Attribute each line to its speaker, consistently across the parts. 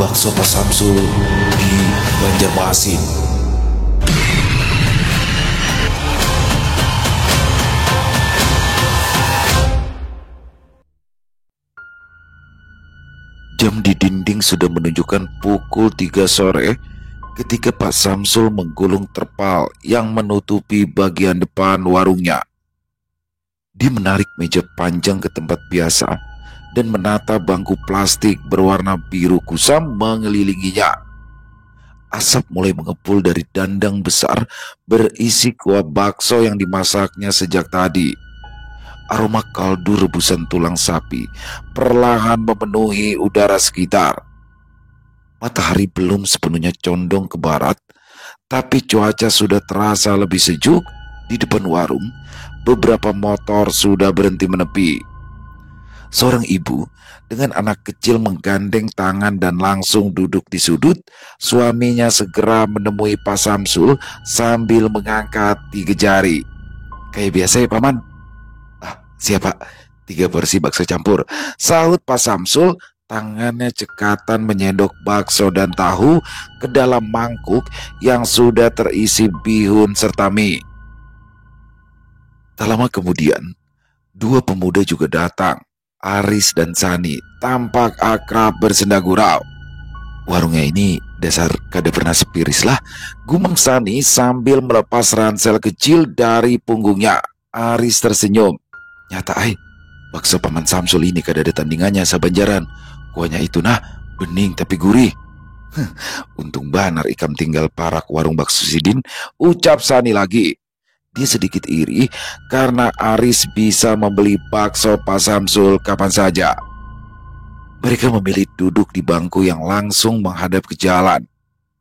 Speaker 1: bakso Pak Samsul di Banjarmasin. Jam di dinding sudah menunjukkan pukul 3 sore ketika Pak Samsul menggulung terpal yang menutupi bagian depan warungnya. Dia menarik meja panjang ke tempat biasa dan menata bangku plastik berwarna biru kusam mengelilinginya. Asap mulai mengepul dari dandang besar berisi kuah bakso yang dimasaknya sejak tadi. Aroma kaldu rebusan tulang sapi perlahan memenuhi udara sekitar. Matahari belum sepenuhnya condong ke barat, tapi cuaca sudah terasa lebih sejuk. Di depan warung, beberapa motor sudah berhenti menepi. Seorang ibu dengan anak kecil menggandeng tangan dan langsung duduk di sudut. Suaminya segera menemui Pak Samsul sambil mengangkat 3 jari. "Kayak biasa ya, Paman?" "Siapa? 3 porsi bakso campur," sahut Pak Samsul. Tangannya cekatan menyendok bakso dan tahu ke dalam mangkuk yang sudah terisi bihun serta mie. Tak lama kemudian, 2 pemuda juga datang. Aris dan Sani tampak akrab bersenda gurau. "Warungnya ini dasar kada pernah sepiris lah," gumam Sani sambil melepas ransel kecil dari punggungnya. Aris tersenyum. "Nyata bakso Paman Samsul ini kada ada tandingannya sabanjaran. Kuahnya itu bening tapi gurih." "Untung banar ikam tinggal parak warung bakso Sidin," ucap Sani lagi. Dia sedikit iri karena Aris bisa membeli bakso Pak Samsul kapan saja. Mereka memilih duduk di bangku yang langsung menghadap ke jalan.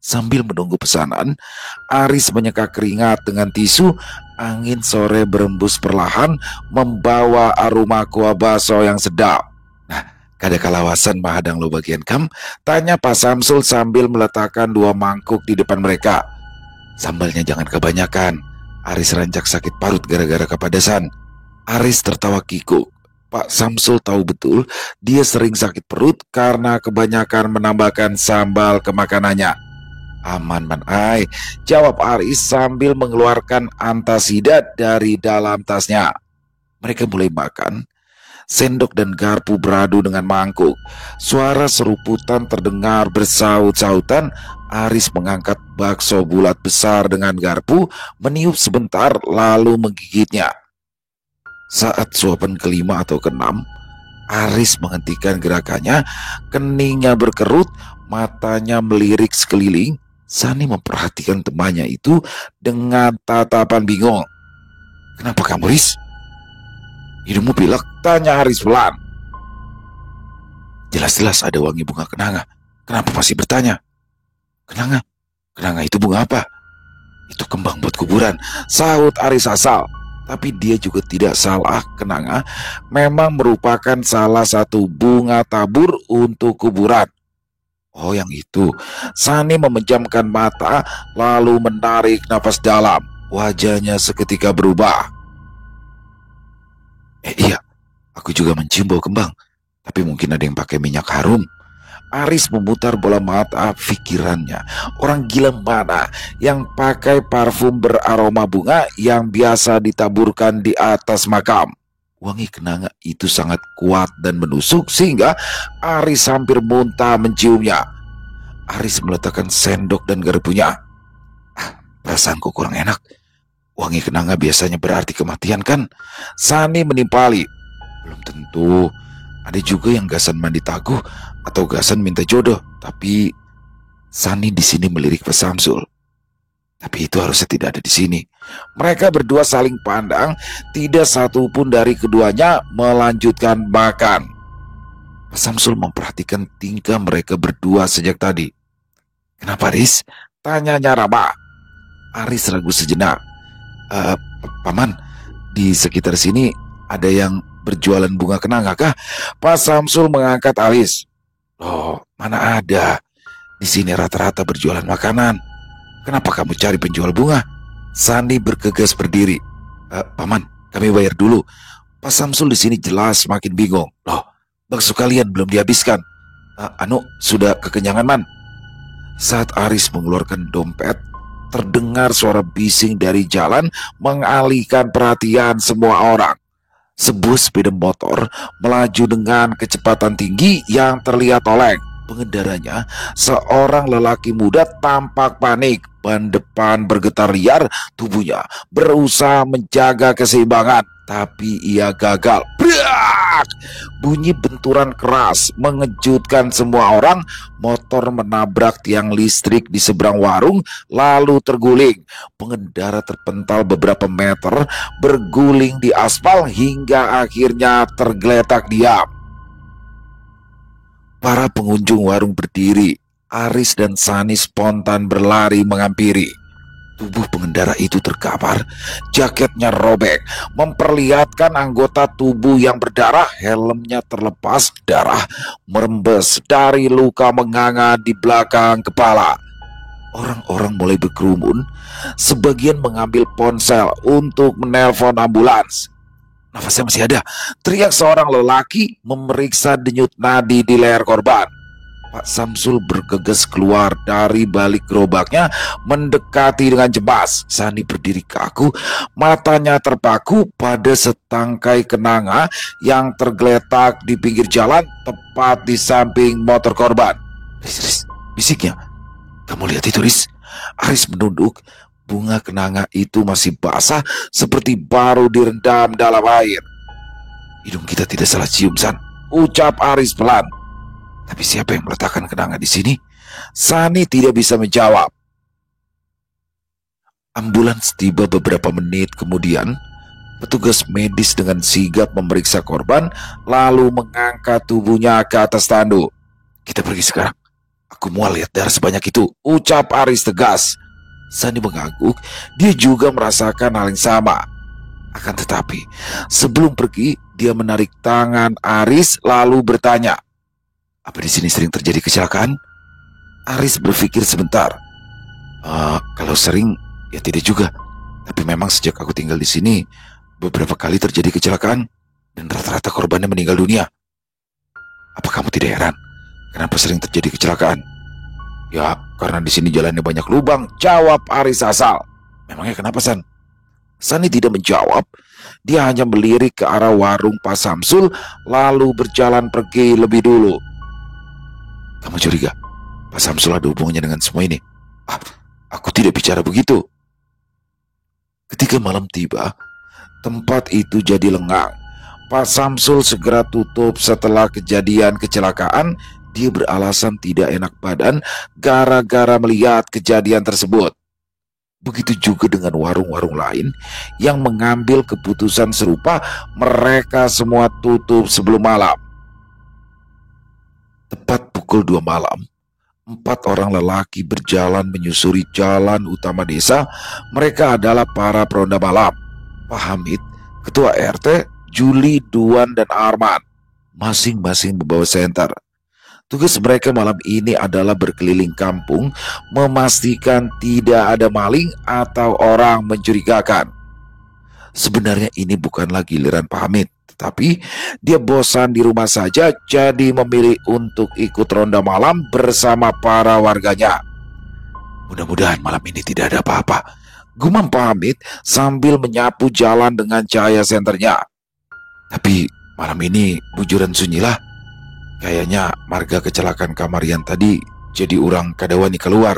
Speaker 1: Sambil menunggu pesanan, Aris menyeka keringat dengan tisu. Angin sore berembus perlahan membawa aroma kuah bakso yang sedap. "Kada kalawasan mahadang lo bagian kam?" tanya Pak Samsul sambil meletakkan 2 mangkuk di depan mereka. "Sambalnya jangan kebanyakan. Aris rancak sakit parut gara-gara kepedesan." Aris tertawa kikuk. Pak Samsul tahu betul dia sering sakit perut karena kebanyakan menambahkan sambal ke makanannya. "Aman man jawab Aris sambil mengeluarkan antasida dari dalam tasnya. Mereka mulai makan. Sendok dan garpu beradu dengan mangkuk. Suara seruputan terdengar bersaut-sautan. Aris mengangkat bakso bulat besar dengan garpu, meniup sebentar lalu menggigitnya. Saat suapan kelima atau keenam, Aris menghentikan gerakannya. Keningnya berkerut, matanya melirik sekeliling. Sani memperhatikan temannya itu dengan tatapan bingung. "Kenapa kamu, Riz? Hidungmu pilek?" tanya Aris pelan. "Jelas-jelas ada wangi bunga kenanga. Kenapa masih bertanya?" "Kenanga? Kenanga itu bunga apa?" "Itu kembang buat kuburan," sahut Aris asal. Tapi dia juga tidak salah. Kenanga memang merupakan salah satu bunga tabur untuk kuburan. "Oh, yang itu." Sani memejamkan mata lalu menarik napas dalam. Wajahnya seketika berubah. Iya, aku juga mencium bau kembang. Tapi mungkin ada yang pakai minyak harum." Aris memutar bola mata pikirannya. Orang gila mana yang pakai parfum beraroma bunga yang biasa ditaburkan di atas makam? Wangi kenanga itu sangat kuat dan menusuk sehingga Aris hampir muntah menciumnya. Aris meletakkan sendok dan garpunya. Perasaanku kurang enak. Wangi kenanga biasanya berarti kematian kan? Sani menimpali. Belum tentu. Ada juga yang gasan mandi taguh atau gasan minta jodoh. Tapi Sani di sini melirik Pak Samsul. Tapi itu harusnya tidak ada di sini. Mereka berdua saling pandang. Tidak satu pun dari keduanya melanjutkan makan. Pak Samsul memperhatikan tingkah mereka berdua sejak tadi. "Kenapa, Riz?" tanyanya Rama. Aris ragu sejenak. Paman, di sekitar sini ada yang berjualan bunga kenanga kah?" Pak Samsul mengangkat alis. "Loh, mana ada. Di sini rata-rata berjualan makanan. Kenapa kamu cari penjual bunga?" Sani bergegas berdiri. Paman, kami bayar dulu." Pak Samsul di sini jelas makin bingung. "Loh, bakso kalian belum dihabiskan." Anu, sudah kekenyangan, Man." Saat Aris mengeluarkan dompet, terdengar suara bising dari jalan mengalihkan perhatian semua orang. Sebuah sepeda motor melaju dengan kecepatan tinggi yang terlihat oleng. Pengendaranya, seorang lelaki muda, tampak panik. Ban depan bergetar liar, tubuhnya berusaha menjaga keseimbangan, tapi ia gagal. Brak! Bunyi benturan keras mengejutkan semua orang. Motor menabrak tiang listrik di seberang warung, lalu terguling. Pengendara terpental beberapa meter, berguling di aspal hingga akhirnya tergeletak diam. Para pengunjung warung berdiri. Aris dan Sani spontan berlari menghampiri. Tubuh pengendara itu terkapar, jaketnya robek, memperlihatkan anggota tubuh yang berdarah. Helmnya terlepas, darah merembes dari luka menganga di belakang kepala. Orang-orang mulai berkerumun, sebagian mengambil ponsel untuk menelpon ambulans. "Nafasnya masih ada," teriak seorang lelaki memeriksa denyut nadi di leher korban. Pak Samsul bergegas keluar dari balik gerobaknya, mendekati dengan cemas. Sani berdiri kaku, matanya terpaku pada setangkai kenanga yang tergeletak di pinggir jalan tepat di samping motor korban. Riz, bisiknya. "Kamu lihat itu, Riz?" Aris menunduk. Bunga kenanga itu masih basah, seperti baru direndam dalam air. "Hidung kita tidak salah cium, San," ucap Aris pelan. "Tapi siapa yang meletakkan kenanga di sini?" Sani tidak bisa menjawab. Ambulans tiba beberapa menit kemudian. Petugas medis dengan sigap memeriksa korban, lalu mengangkat tubuhnya ke atas tanduk. "Kita pergi sekarang. Aku mual lihat darah sebanyak itu," ucap Aris tegas. Sani mengangguk, dia juga merasakan hal yang sama. Akan tetapi, sebelum pergi, dia menarik tangan Aris lalu bertanya, "Apa di sini sering terjadi kecelakaan?" Aris berpikir sebentar. Kalau sering, ya tidak juga. Tapi memang sejak aku tinggal di sini, beberapa kali terjadi kecelakaan, dan rata-rata korbannya meninggal dunia." "Apa kamu tidak heran kenapa sering terjadi kecelakaan?" "Ya, karena di sini jalannya banyak lubang," jawab Aris asal. "Memangnya kenapa, San?" Sani tidak menjawab. Dia hanya melirik ke arah warung Pak Samsul, lalu berjalan pergi lebih dulu. "Kamu curiga Pak Samsul ada hubungannya dengan semua ini?" Aku tidak bicara begitu." Ketika malam tiba, tempat itu jadi lengang. Pak Samsul segera tutup setelah kejadian kecelakaan. Dia beralasan tidak enak badan gara-gara melihat kejadian tersebut. Begitu juga dengan warung-warung lain yang mengambil keputusan serupa. Mereka semua tutup sebelum malam. Tepat pukul 2 malam, 4 orang lelaki berjalan menyusuri jalan utama desa. Mereka adalah para peronda malam. Pak Hamid, Ketua RT, Juli, Duan, dan Arman, masing-masing membawa senter. Tugas mereka malam ini adalah berkeliling kampung, memastikan tidak ada maling atau orang mencurigakan. Sebenarnya ini bukanlah giliran Pak Hamid, tetapi dia bosan di rumah saja, jadi memilih untuk ikut ronda malam bersama para warganya. "Mudah-mudahan malam ini tidak ada apa-apa," gumam Pak Hamid sambil menyapu jalan dengan cahaya senternya. "Tapi malam ini bujuran sunyilah. Kayaknya marga kecelakaan Kamarian tadi jadi orang kadawani keluar.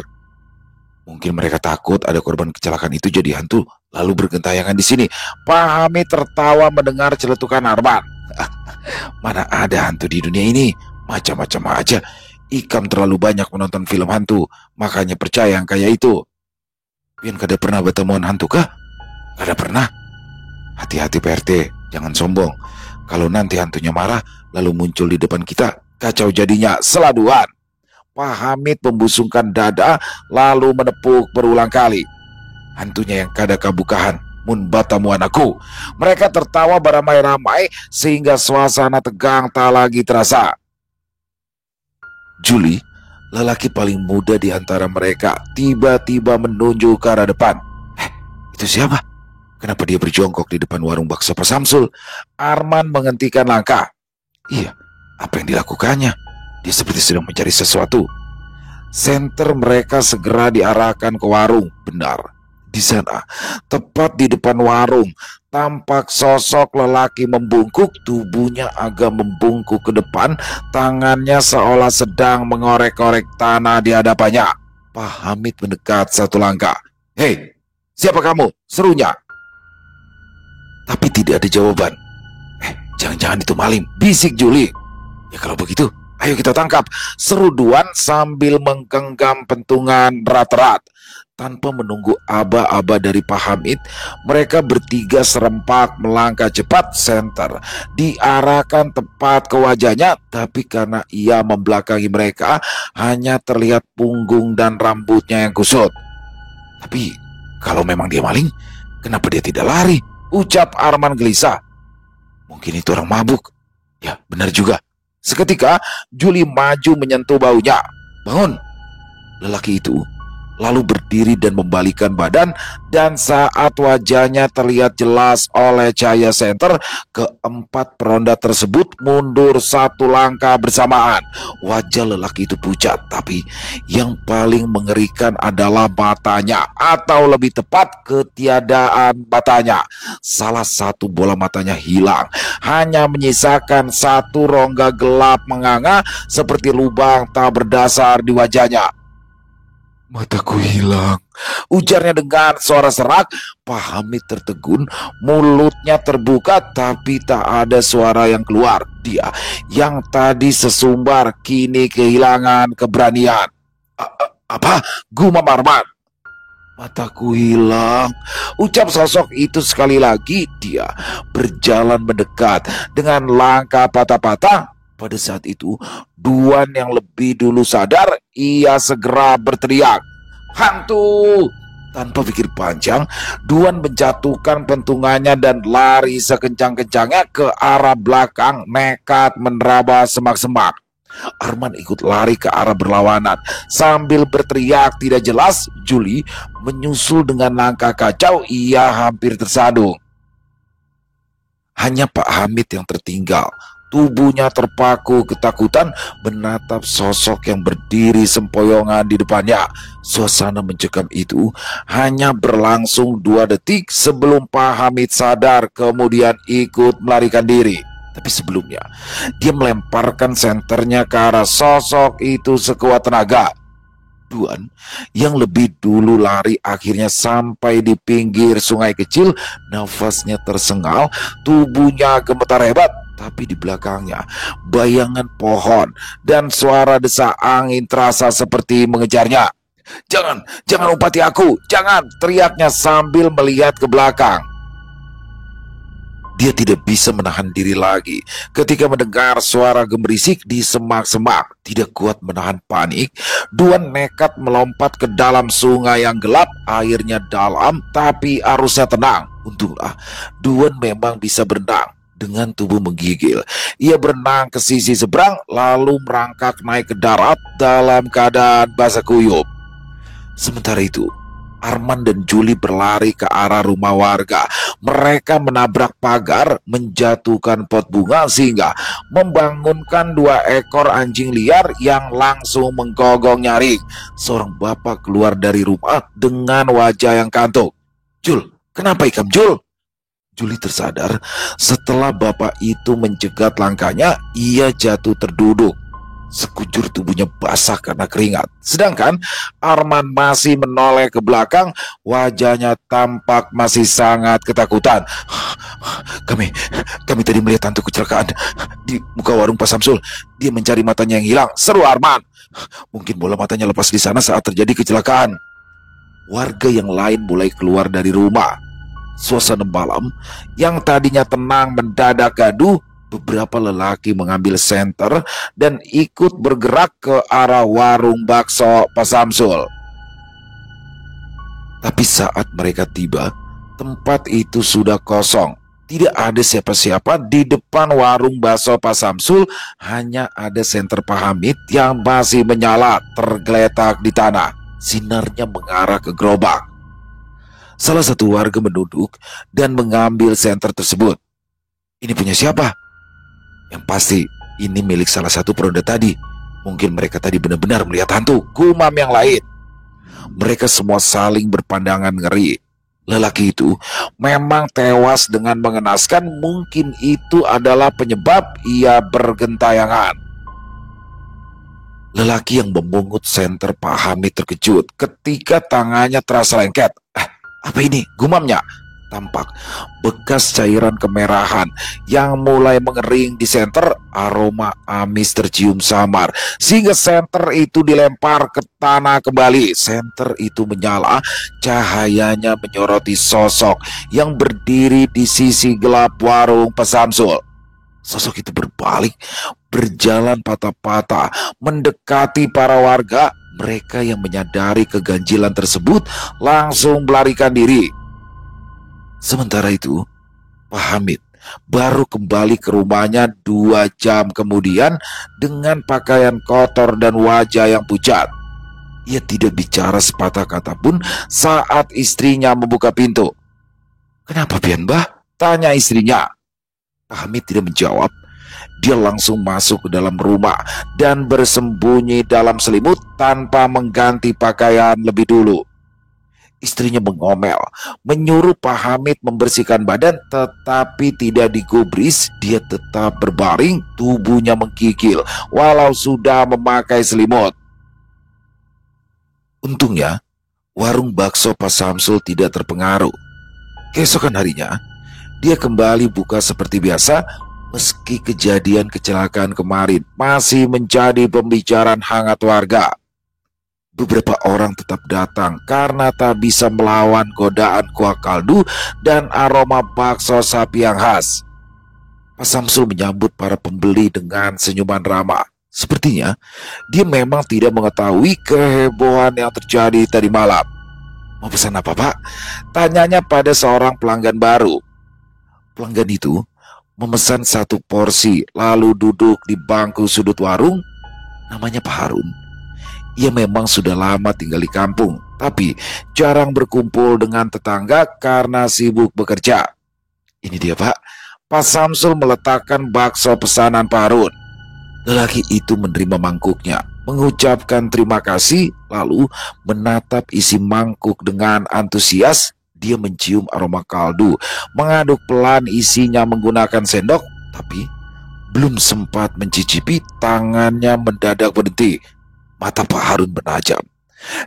Speaker 1: Mungkin mereka takut ada korban kecelakaan itu jadi hantu, lalu bergentayangan di sini." Pak Hamid tertawa mendengar celetukan Arman. "Mana ada hantu di dunia ini? Macam-macam aja. Ikam terlalu banyak menonton film hantu, makanya percaya yang kayak itu." "Pian kada pernah bertemuan hantu kah?" "Kada pernah." "Hati-hati Pak RT, jangan sombong. Kalau nanti hantunya marah lalu muncul di depan kita, kacau jadinya." "Seladuan." Pak Hamid membusungkan dada lalu menepuk berulang kali. "Hantunya yang kada kabukahan, mun batamu anakku." Mereka tertawa beramai-ramai sehingga suasana tegang tak lagi terasa. Juli, lelaki paling muda di antara mereka, tiba-tiba menunjuk ke arah depan. Itu siapa? Kenapa dia berjongkok di depan warung bakso Pak Samsul?" Arman menghentikan langkah. "Iya, apa yang dilakukannya?" Dia seperti sedang mencari sesuatu. Senter mereka segera diarahkan ke warung. Benar, di sana, tepat di depan warung, tampak sosok lelaki membungkuk, tubuhnya agak membungkuk ke depan, tangannya seolah sedang mengorek-korek tanah di hadapannya. Pak Hamid mendekat satu langkah. "Hei, siapa kamu?" serunya. Tapi tidak ada jawaban. Jangan-jangan itu maling, bisik Juli. "Ya kalau begitu, ayo kita tangkap," seru Duan sambil menggenggam pentungan erat-erat. Tanpa menunggu aba-aba dari Pak Hamid, mereka bertiga serempak melangkah cepat. Senter diarahkan tepat ke wajahnya, tapi karena ia membelakangi mereka, hanya terlihat punggung dan rambutnya yang kusut. "Tapi kalau memang dia maling, kenapa dia tidak lari?" ucap Arman gelisah. "Mungkin itu orang mabuk." "Ya, benar juga." Seketika, Juli maju menyentuh baunya. "Bangun!" Lelaki itu lalu berdiri dan membalikan badan, dan saat wajahnya terlihat jelas oleh cahaya senter, keempat peronda tersebut mundur satu langkah bersamaan. Wajah lelaki itu pucat, tapi yang paling mengerikan adalah matanya, atau lebih tepat ketiadaan matanya. Salah satu bola matanya hilang, hanya menyisakan satu rongga gelap menganga seperti lubang tak berdasar di wajahnya. "Mataku hilang," ujarnya dengan suara serak. Pak Hamid tertegun, mulutnya terbuka tapi tak ada suara yang keluar. Dia yang tadi sesumbar kini kehilangan keberanian. "Apa?" gumam Arman. "Mataku hilang," ucap sosok itu sekali lagi. Dia berjalan mendekat dengan langkah patah-patah. Pada saat itu, Duan yang lebih dulu sadar, ia segera berteriak, "Hantu!" Tanpa pikir panjang, Duan menjatuhkan pentungannya dan lari sekencang-kencangnya ke arah belakang, nekat menerabas semak-semak. Arman ikut lari ke arah berlawanan. Sambil berteriak tidak jelas, Juli menyusul dengan langkah kacau. Ia hampir tersadung. Hanya Pak Hamid yang tertinggal. Tubuhnya terpaku ketakutan menatap sosok yang berdiri sempoyongan di depannya. Suasana mencekam itu hanya berlangsung 2 detik sebelum Pak Hamid sadar, kemudian ikut melarikan diri. Tapi sebelumnya, dia melemparkan senternya ke arah sosok itu sekuat tenaga. Duan yang lebih dulu lari akhirnya sampai di pinggir sungai kecil. Nafasnya tersengal, tubuhnya gemetar hebat. Tapi di belakangnya, bayangan pohon dan suara desak angin terasa seperti mengejarnya. Jangan umpati aku, jangan!" teriaknya sambil melihat ke belakang. Dia tidak bisa menahan diri lagi ketika mendengar suara gemerisik di semak-semak. Tidak kuat menahan panik, Duan nekat melompat ke dalam sungai yang gelap. Airnya dalam tapi arusnya tenang. Untunglah Duan memang bisa berenang. Dengan tubuh menggigil, ia berenang ke sisi seberang lalu merangkak naik ke darat dalam keadaan basah kuyup. Sementara itu, Arman dan Juli berlari ke arah rumah warga. Mereka menabrak pagar, menjatuhkan pot bunga sehingga membangunkan 2 ekor anjing liar yang langsung menggonggong nyaring. Seorang bapak keluar dari rumah dengan wajah yang kantuk. "Jul, kenapa ikam Jul?" Juli tersadar setelah bapak itu mencegat langkahnya. Ia jatuh terduduk. Sekujur tubuhnya basah karena keringat. Sedangkan Arman masih menoleh ke belakang. Wajahnya tampak masih sangat ketakutan. Kami tadi melihat hantu kecelakaan di muka warung Pak Samsul. Dia mencari matanya yang hilang," seru Arman. "Mungkin bola matanya lepas di sana saat terjadi kecelakaan." Warga yang lain mulai keluar dari rumah. Suasana malam yang tadinya tenang mendadak gaduh. Beberapa lelaki mengambil senter dan ikut bergerak ke arah warung bakso Pak Samsul. Tapi saat mereka tiba, tempat itu sudah kosong. Tidak ada siapa-siapa di depan warung bakso Pak Samsul. Hanya ada senter Pak Hamid yang masih menyala tergeletak di tanah. Sinarnya mengarah ke gerobak. Salah satu warga menunduk dan mengambil senter tersebut. "Ini punya siapa?" "Yang pasti ini milik salah satu peronda tadi. Mungkin mereka tadi benar-benar melihat hantu, gumam yang lain. Mereka semua saling berpandangan ngeri. Lelaki itu memang tewas dengan mengenaskan. Mungkin itu adalah penyebab ia bergentayangan. Lelaki yang memungut senter Pak Hamid terkejut ketika tangannya terasa lengket. Apa ini? Gumamnya. Tampak bekas cairan kemerahan yang mulai mengering di senter. Aroma amis tercium samar sehingga senter itu dilempar ke tanah kembali. Senter itu menyala, cahayanya menyoroti sosok yang berdiri di sisi gelap warung Pak Samsul. Sosok itu berbalik, berjalan patah-patah, mendekati para warga. Mereka yang menyadari keganjilan tersebut langsung melarikan diri. Sementara itu, Pak Hamid baru kembali ke rumahnya 2 jam kemudian dengan pakaian kotor dan wajah yang pucat. Ia tidak bicara sepatah kata pun saat istrinya membuka pintu. "Kenapa pian, Mbah?" tanya istrinya. Pak Hamid tidak menjawab. Dia langsung masuk ke dalam rumah dan bersembunyi dalam selimut tanpa mengganti pakaian lebih dulu. Istrinya mengomel, menyuruh Pak Hamid membersihkan badan, tetapi tidak digubris. Dia tetap berbaring, tubuhnya menggigil walau sudah memakai selimut. Untungnya, warung bakso Pak Samsul tidak terpengaruh. Keesokan harinya, dia kembali buka seperti biasa, meski kejadian kecelakaan kemarin masih menjadi pembicaraan hangat warga. Beberapa orang tetap datang karena tak bisa melawan godaan kuah kaldu dan aroma bakso sapi yang khas. Pak Samsul menyambut para pembeli dengan senyuman ramah. Sepertinya dia memang tidak mengetahui kehebohan yang terjadi tadi malam. "Mau pesan apa, Pak?" tanyanya pada seorang pelanggan baru. Pelanggan itu memesan 1 porsi lalu duduk di bangku sudut warung. Namanya Pak Harun. Ia memang sudah lama tinggal di kampung, tapi jarang berkumpul dengan tetangga karena sibuk bekerja. "Ini dia, Pak." Pak Samsul meletakkan bakso pesanan Pak Harun. Lelaki itu menerima mangkuknya, mengucapkan terima kasih, lalu menatap isi mangkuk dengan antusias. Dia mencium aroma kaldu, mengaduk pelan isinya menggunakan sendok, tapi belum sempat mencicipi, tangannya mendadak berhenti. Mata Pak Harun menajam.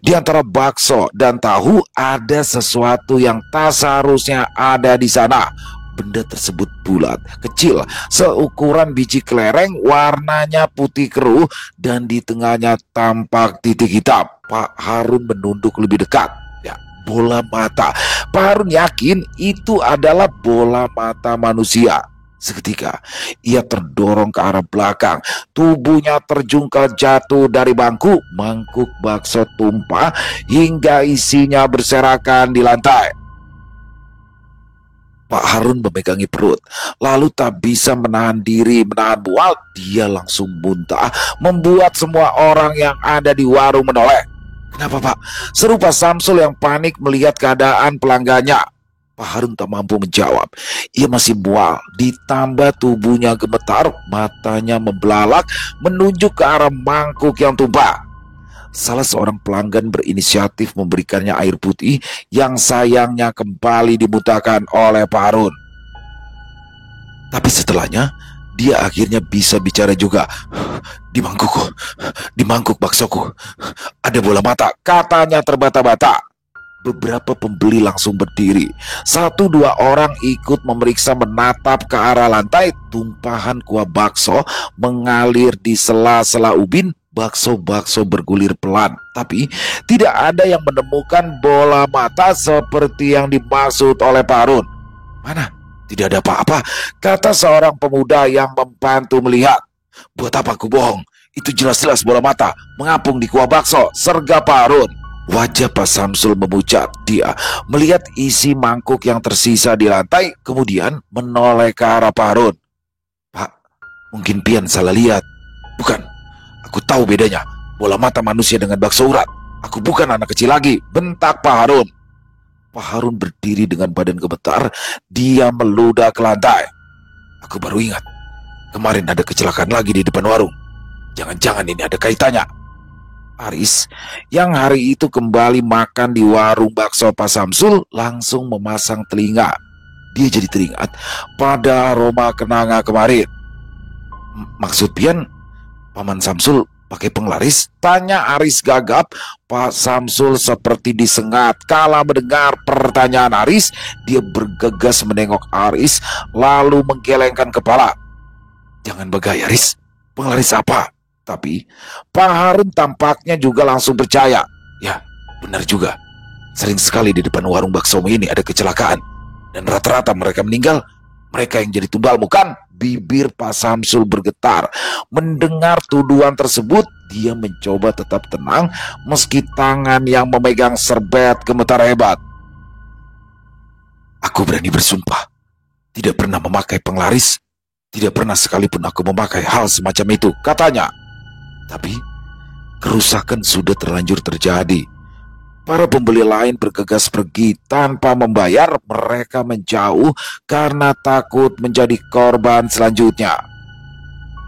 Speaker 1: Di antara bakso dan tahu ada sesuatu yang tak seharusnya ada di sana. Benda tersebut bulat, kecil, seukuran biji kelereng, warnanya putih keruh, dan di tengahnya tampak titik hitam. Pak Harun menunduk lebih dekat. Ya, bola mata. Pak Harun yakin itu adalah bola mata manusia. Seketika ia terdorong ke arah belakang, tubuhnya terjungkal jatuh dari bangku, mangkuk bakso tumpah hingga isinya berserakan di lantai. Pak Harun memegangi perut, lalu tak bisa menahan diri, menahan mual. Dia langsung muntah, membuat semua orang yang ada di warung menoleh. "Kenapa, Pak?" seru Pak Samsul yang panik melihat keadaan pelanggannya. Pak Harun tak mampu menjawab. Ia masih mual, ditambah tubuhnya gemetar, matanya membelalak menunjuk ke arah mangkuk yang tumpah. Salah seorang pelanggan berinisiatif memberikannya air putih yang sayangnya kembali dimuntahkan oleh Pak Harun. Tapi setelahnya, dia akhirnya bisa bicara juga. Di mangkuk baksoku, ada bola mata," katanya terbata-bata. Beberapa pembeli langsung berdiri. 1-2 orang ikut memeriksa, menatap ke arah lantai. Tumpahan kuah bakso mengalir di sela-sela ubin. Bakso-bakso bergulir pelan, tapi tidak ada yang menemukan bola mata seperti yang dimaksud oleh Pak Harun. "Mana? Tidak ada apa-apa," kata seorang pemuda yang membantu melihat. "Buat apa aku bohong? Itu jelas-jelas bola mata mengapung di kuah bakso," serga Pak Harun. Wajah Pak Samsul memucat. Dia melihat isi mangkuk yang tersisa di lantai, kemudian menoleh ke arah Pak Harun. "Pak, mungkin pian salah lihat." "Bukan, aku tahu bedanya bola mata manusia dengan bakso urat. Aku bukan anak kecil lagi," bentak Pak Harun. Pak Harun berdiri dengan badan gemetar. Dia meludah ke lantai. "Aku baru ingat, kemarin ada kecelakaan lagi di depan warung. Jangan-jangan ini ada kaitannya. Aris yang hari itu kembali makan di warung bakso Pak Samsul langsung memasang telinga. Dia jadi teringat pada aroma kenanga kemarin. Maksud Pian, Paman Samsul pakai penglaris? Tanya Aris gagap. Pak Samsul seperti disengat. Kala mendengar pertanyaan Aris, dia bergegas menengok Aris lalu menggelengkan kepala. Jangan begay Aris, penglaris apa? Tapi Pak Harun tampaknya juga langsung percaya. Ya, benar juga. Sering sekali di depan warung bakso ini ada kecelakaan. Dan rata-rata mereka meninggal. Mereka yang jadi tumbal, bukan? Bibir Pak Samsul bergetar. Mendengar tuduhan tersebut, dia mencoba tetap tenang meski tangan yang memegang serbet gemetar hebat. Aku berani bersumpah, tidak pernah memakai penglaris. Tidak pernah sekalipun aku memakai hal semacam itu, katanya. Tapi kerusakan sudah terlanjur terjadi. Para pembeli lain bergegas pergi tanpa membayar. Mereka menjauh karena takut menjadi korban selanjutnya.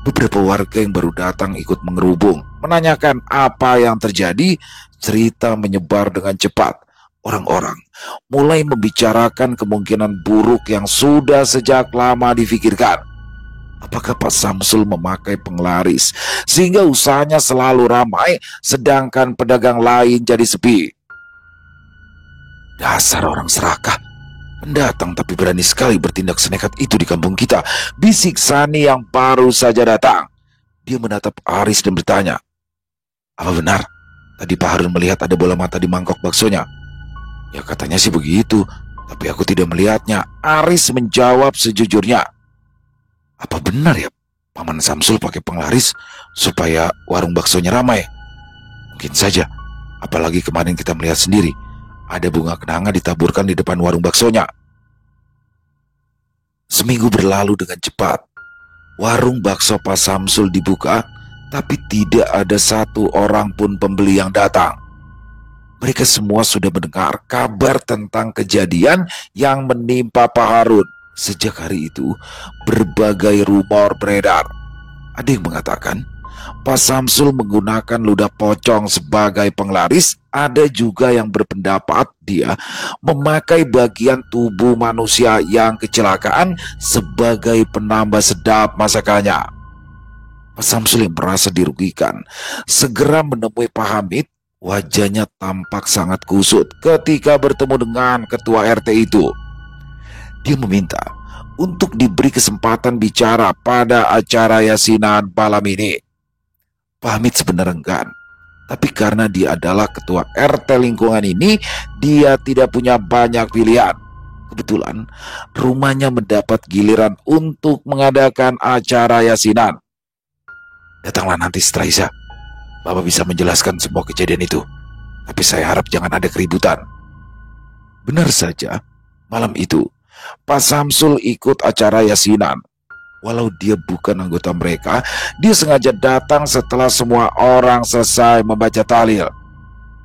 Speaker 1: Beberapa warga yang baru datang ikut mengerubung, menanyakan apa yang terjadi. Cerita menyebar dengan cepat. Orang-orang mulai membicarakan kemungkinan buruk yang sudah sejak lama difikirkan. Apakah Pak Samsul memakai penglaris sehingga usahanya selalu ramai sedangkan pedagang lain jadi sepi? Dasar orang serakah, pendatang tapi berani sekali bertindak senekat itu di kampung kita, bisik Sani yang baru saja datang. Dia menatap Aris dan bertanya, apa benar tadi Pak Harun melihat ada bola mata di mangkok baksonya? Ya katanya sih begitu, tapi aku tidak melihatnya. Aris menjawab sejujurnya. Apa benar ya Paman Samsul pakai penglaris supaya warung baksonya ramai? Mungkin saja, apalagi kemarin kita melihat sendiri ada bunga kenanga ditaburkan di depan warung baksonya. Seminggu berlalu dengan cepat. Warung bakso Pak Samsul dibuka, tapi tidak ada satu orang pun pembeli yang datang. Mereka semua sudah mendengar kabar tentang kejadian yang menimpa Pak Harun. Sejak hari itu, berbagai rumor beredar. Ada yang mengatakan Pak Samsul menggunakan ludah pocong sebagai penglaris. Ada juga yang berpendapat dia memakai bagian tubuh manusia yang kecelakaan sebagai penambah sedap masakannya. Pak Samsul yang merasa dirugikan segera menemui Pak Hamid. Wajahnya tampak sangat kusut ketika bertemu dengan ketua RT itu. Dia meminta untuk diberi kesempatan bicara pada acara yasinan malam ini. Pak Hamid sebenarnya enggan, tapi karena dia adalah ketua RT lingkungan ini, dia tidak punya banyak pilihan. Kebetulan rumahnya mendapat giliran untuk mengadakan acara yasinan. Datanglah nanti setelah Isya. Bapak bisa menjelaskan semua kejadian itu, tapi saya harap jangan ada keributan. Benar saja, malam itu Pak Samsul ikut acara yasinan. Walau dia bukan anggota mereka, dia sengaja datang setelah semua orang selesai membaca tahlil.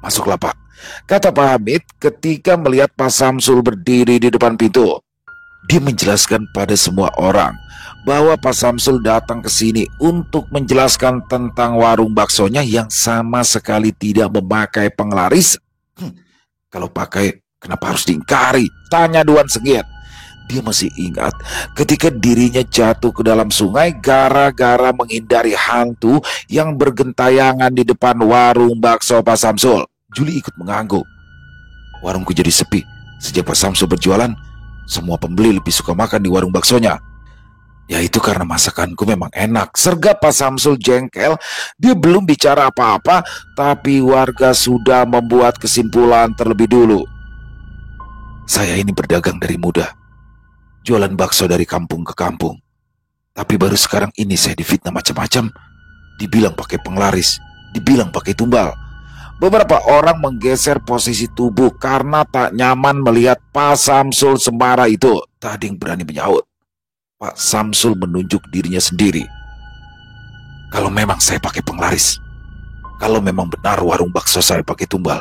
Speaker 1: Masuklah Pak, kata Pak Hamid ketika melihat Pak Samsul berdiri di depan pintu. Dia menjelaskan pada semua orang bahwa Pak Samsul datang ke sini untuk menjelaskan tentang warung baksonya yang sama sekali tidak memakai penglaris. Kalau pakai, kenapa harus diingkari? Tanya Duan Sengit. Dia masih ingat ketika dirinya jatuh ke dalam sungai gara-gara menghindari hantu yang bergentayangan di depan warung bakso Pak Samsul. Juli ikut mengangguk. Warungku jadi sepi sejak Pak Samsul berjualan. Semua pembeli lebih suka makan di warung baksonya. Ya itu karena masakanku memang enak, sergap Pak Samsul jengkel. Dia belum bicara apa-apa, tapi warga sudah membuat kesimpulan terlebih dulu. Saya ini berdagang dari muda, jualan bakso dari kampung ke kampung. Tapi baru sekarang ini saya difitnah macam-macam. Dibilang pakai penglaris, dibilang pakai tumbal. Beberapa orang menggeser posisi tubuh karena tak nyaman melihat Pak Samsul semara itu. Tak ada yang berani menyaut. Pak Samsul menunjuk dirinya sendiri. Kalau memang saya pakai penglaris, kalau memang benar warung bakso saya pakai tumbal,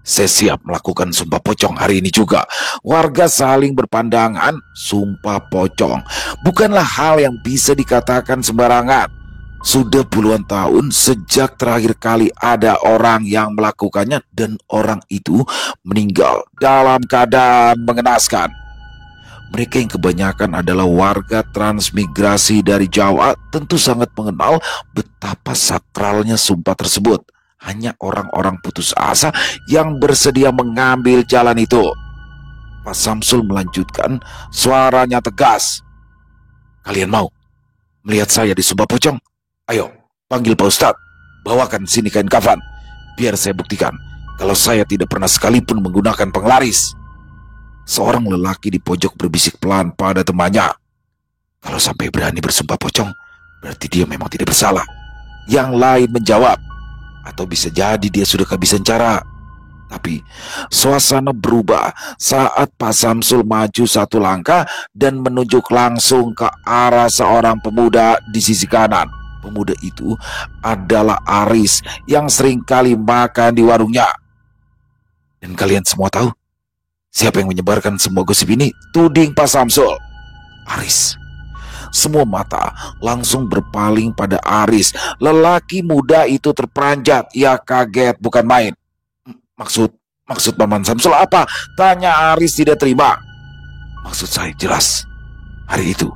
Speaker 1: saya siap melakukan sumpah pocong hari ini juga. Warga saling berpandangan. Sumpah pocong bukanlah hal yang bisa dikatakan sembarangan. Sudah puluhan tahun sejak terakhir kali ada orang yang melakukannya dan orang itu meninggal dalam keadaan mengenaskan. Mereka yang kebanyakan adalah warga transmigrasi dari Jawa tentu sangat mengenal betapa sakralnya sumpah tersebut. Hanya orang-orang putus asa yang bersedia mengambil jalan itu. Pak Samsul melanjutkan, suaranya tegas. Kalian mau melihat saya disumpah pocong? Ayo, panggil Pak Ustadz, bawakan sini kain kafan, biar saya buktikan kalau saya tidak pernah sekalipun menggunakan penglaris. Seorang lelaki di pojok berbisik pelan pada temannya. Kalau sampai berani bersumpah pocong, berarti dia memang tidak bersalah. Yang lain menjawab, atau bisa jadi dia sudah kehabisan cara. Tapi suasana berubah saat Pak Samsul maju satu langkah dan menunjuk langsung ke arah seorang pemuda di sisi kanan. Pemuda itu adalah Aris yang seringkali makan di warungnya. Dan kalian semua tahu siapa yang menyebarkan semua gosip ini? Tuding Pak Samsul. Aris. Semua mata langsung berpaling pada Aris. Lelaki muda itu terperanjat. Ia kaget bukan main. Maksud Paman Samsul apa? Tanya Aris tidak terima. Maksud saya jelas. Hari itu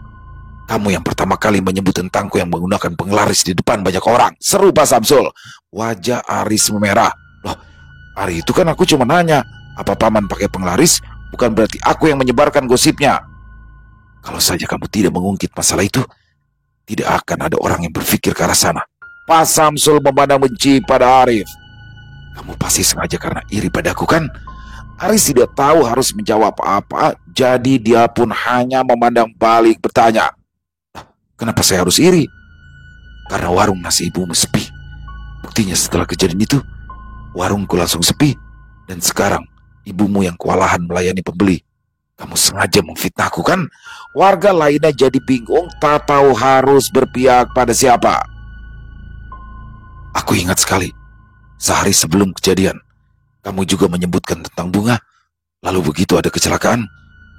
Speaker 1: kamu yang pertama kali menyebut tentangku yang menggunakan penglaris di depan banyak orang. Seru Pak Samsul. Wajah Aris memerah. Loh, hari itu kan aku cuma nanya, apa Paman pakai penglaris? Bukan berarti aku yang menyebarkan gosipnya. Kalau saja kamu tidak mengungkit masalah itu, tidak akan ada orang yang berpikir ke arah sana. Pak Samsul memandang benci pada Arif. Kamu pasti sengaja karena iri padaku kan? Aris tidak tahu harus menjawab apa, jadi dia pun hanya memandang balik bertanya. Kenapa saya harus iri? Karena warung nasi ibumu sepi. Buktinya setelah kejadian itu, warungku langsung sepi. Dan sekarang, ibumu yang kewalahan melayani pembeli. Kamu sengaja memfitnahku kan? Warga lainnya jadi bingung, tak tahu harus berpihak pada siapa. Aku ingat sekali, sehari sebelum kejadian, kamu juga menyebutkan tentang bunga. Lalu begitu ada kecelakaan,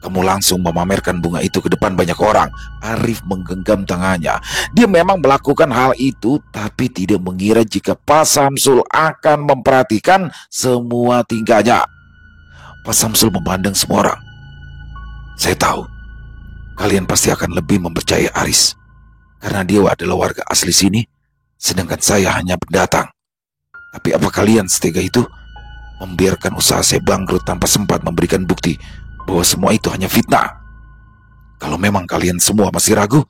Speaker 1: kamu langsung memamerkan bunga itu ke depan banyak orang. Arif menggenggam tangannya. Dia memang melakukan hal itu, tapi tidak mengira jika Pak Samsul akan memperhatikan semua tingkahnya. Pak Samsul memandang semua orang. Saya tahu, kalian pasti akan lebih mempercayai Aris, karena dia adalah warga asli sini, sedangkan saya hanya pendatang. Tapi apa kalian setega itu membiarkan usaha saya bangkrut tanpa sempat memberikan bukti bahwa semua itu hanya fitnah? Kalau memang kalian semua masih ragu,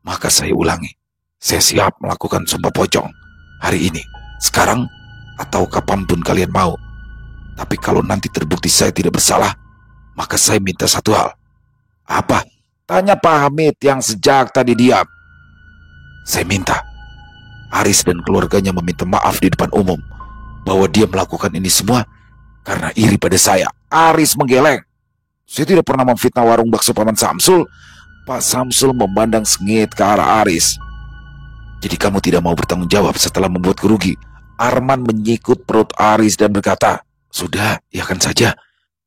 Speaker 1: maka saya ulangi. Saya siap melakukan sumpah pocong hari ini, sekarang, atau kapanpun kalian mau. Tapi kalau nanti terbukti saya tidak bersalah, maka saya minta satu hal. Apa? Tanya Pak Hamid yang sejak tadi diam. Saya minta Aris dan keluarganya meminta maaf di depan umum bahwa dia melakukan ini semua karena iri pada saya. Aris menggeleng. Saya tidak pernah memfitnah warung bakso Paman Samsul. Pak Samsul memandang sengit ke arah Aris. Jadi kamu tidak mau bertanggung jawab setelah membuat kerugi? Arman menyikut perut Aris dan berkata, sudah, iakan saja.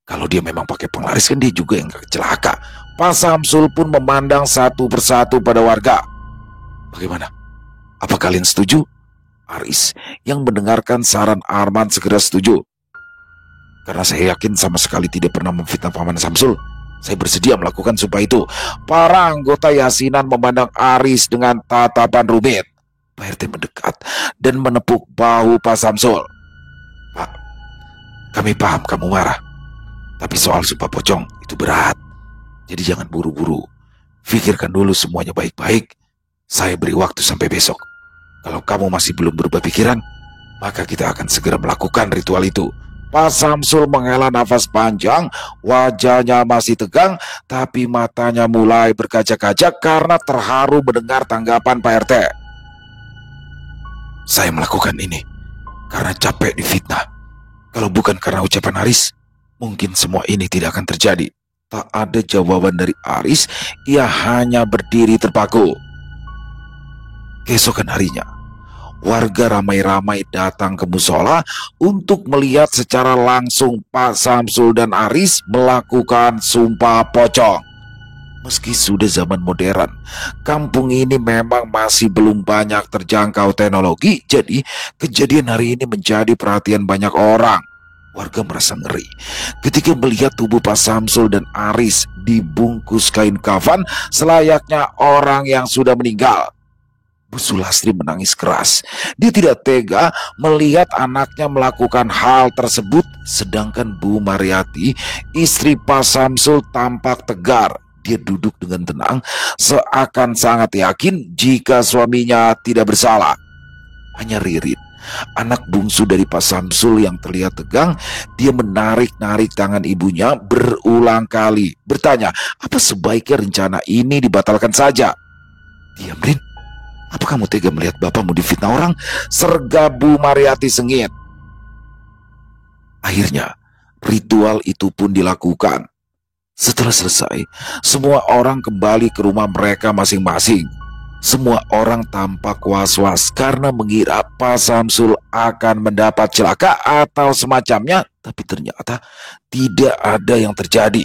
Speaker 1: Kalau dia memang pakai penglaris kan dia juga yang celaka. Pak Samsul pun memandang satu persatu pada warga. Bagaimana? Apa kalian setuju? Aris yang mendengarkan saran Arman segera setuju. Karena saya yakin sama sekali tidak pernah memfitnah Paman Samsul, saya bersedia melakukan sumpah itu. Para anggota yasinan memandang Aris dengan tatapan rumit. Pak RT mendekat dan menepuk bahu Pak Samsul. Pak, kami paham kamu marah. Tapi soal sumpah pocong itu berat. Jadi jangan buru-buru. Pikirkan dulu semuanya baik-baik. Saya beri waktu sampai besok. Kalau kamu masih belum berubah pikiran, maka kita akan segera melakukan ritual itu. Pak Samsul menghela nafas panjang, wajahnya masih tegang, tapi matanya mulai berkaca-kaca karena terharu mendengar tanggapan Pak RT. Saya melakukan ini karena capek difitnah. Kalau bukan karena ucapan Aris, mungkin semua ini tidak akan terjadi. Tak ada jawaban dari Aris, ia hanya berdiri terpaku. Keesokan harinya, warga ramai-ramai datang ke musola untuk melihat secara langsung Pak Samsul dan Aris melakukan sumpah pocong. Meski sudah zaman modern, kampung ini memang masih belum banyak terjangkau teknologi, jadi kejadian hari ini menjadi perhatian banyak orang. Warga merasa ngeri ketika melihat tubuh Pak Samsul dan Aris dibungkus kain kafan selayaknya orang yang sudah meninggal. Bu Sulastri menangis keras. Dia tidak tega melihat anaknya melakukan hal tersebut, sedangkan Bu Mariati, istri Pak Samsul, tampak tegar. Dia duduk dengan tenang, seakan sangat yakin jika suaminya tidak bersalah. Hanya Ririn, anak bungsu dari Pak Samsul, yang terlihat tegang. Dia menarik-narik tangan ibunya berulang kali, bertanya, apa sebaiknya rencana ini dibatalkan saja? Diam, Rin. Apa kamu tega melihat bapakmu difitnah orang? Sergabu Mariati sengit. Akhirnya, ritual itu pun dilakukan. Setelah selesai, semua orang kembali ke rumah mereka masing-masing. Semua orang tampak was-was karena mengira Pak Samsul akan mendapat celaka atau semacamnya, tapi ternyata tidak ada yang terjadi.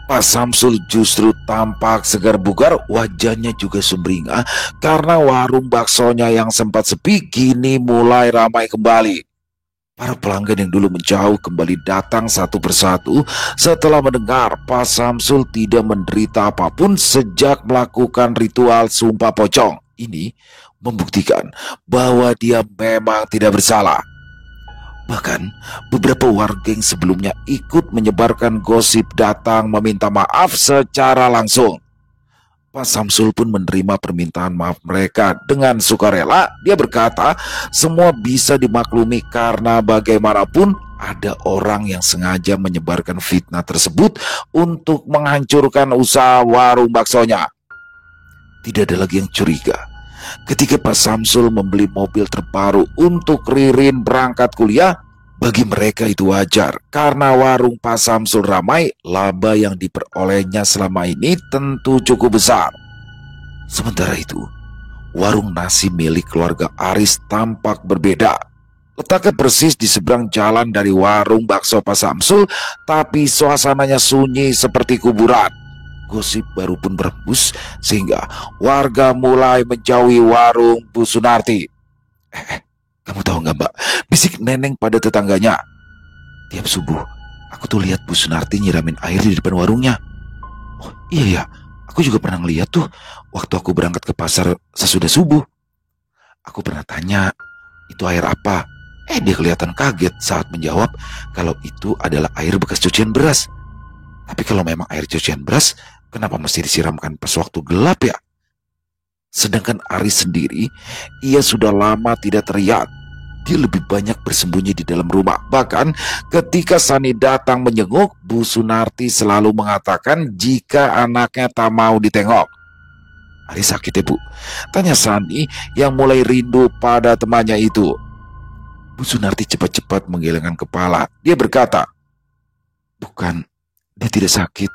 Speaker 1: Pak Samsul justru tampak segar bugar, wajahnya juga sumringah karena warung baksonya yang sempat sepi kini mulai ramai kembali. Para pelanggan yang dulu menjauh kembali datang satu persatu setelah mendengar Pak Samsul tidak menderita apapun sejak melakukan ritual sumpah pocong. Ini membuktikan bahwa dia memang tidak bersalah. Bahkan beberapa warga yang sebelumnya ikut menyebarkan gosip datang meminta maaf secara langsung. Pak Samsul pun menerima permintaan maaf mereka dengan sukarela. Dia berkata semua bisa dimaklumi karena bagaimanapun ada orang yang sengaja menyebarkan fitnah tersebut untuk menghancurkan usaha warung baksonya. Tidak ada lagi yang curiga ketika Pak Samsul membeli mobil terbaru untuk Ririn berangkat kuliah. Bagi mereka itu wajar, karena warung Pak Samsul ramai, laba yang diperolehnya selama ini tentu cukup besar. Sementara itu, warung nasi milik keluarga Aris tampak berbeda. Letaknya persis di seberang jalan dari warung bakso Pak Samsul, tapi suasananya sunyi seperti kuburan. Gosip baru pun berembus sehingga warga mulai menjauhi warung Bu Sunarti. Kamu tahu nggak, Mbak? Bisik Neneng pada tetangganya. Tiap subuh, aku tuh lihat Bu Sunarti nyiramin air di depan warungnya. Oh iya ya, aku juga pernah ngeliat tuh waktu aku berangkat ke pasar sesudah subuh. Aku pernah tanya, itu air apa? Dia kelihatan kaget saat menjawab kalau itu adalah air bekas cucian beras. Tapi kalau memang air cucian beras, kenapa mesti disiramkan pas waktu gelap ya? Sedangkan Aris sendiri, ia sudah lama tidak teriak. Dia lebih banyak bersembunyi di dalam rumah. Bahkan ketika Sani datang menjenguk, Bu Sunarti selalu mengatakan jika anaknya tak mau ditengok. Aris sakit ya, Bu? Tanya Sani yang mulai rindu pada temannya itu. Bu Sunarti cepat-cepat menggelengkan kepala. Dia berkata, bukan, dia tidak sakit.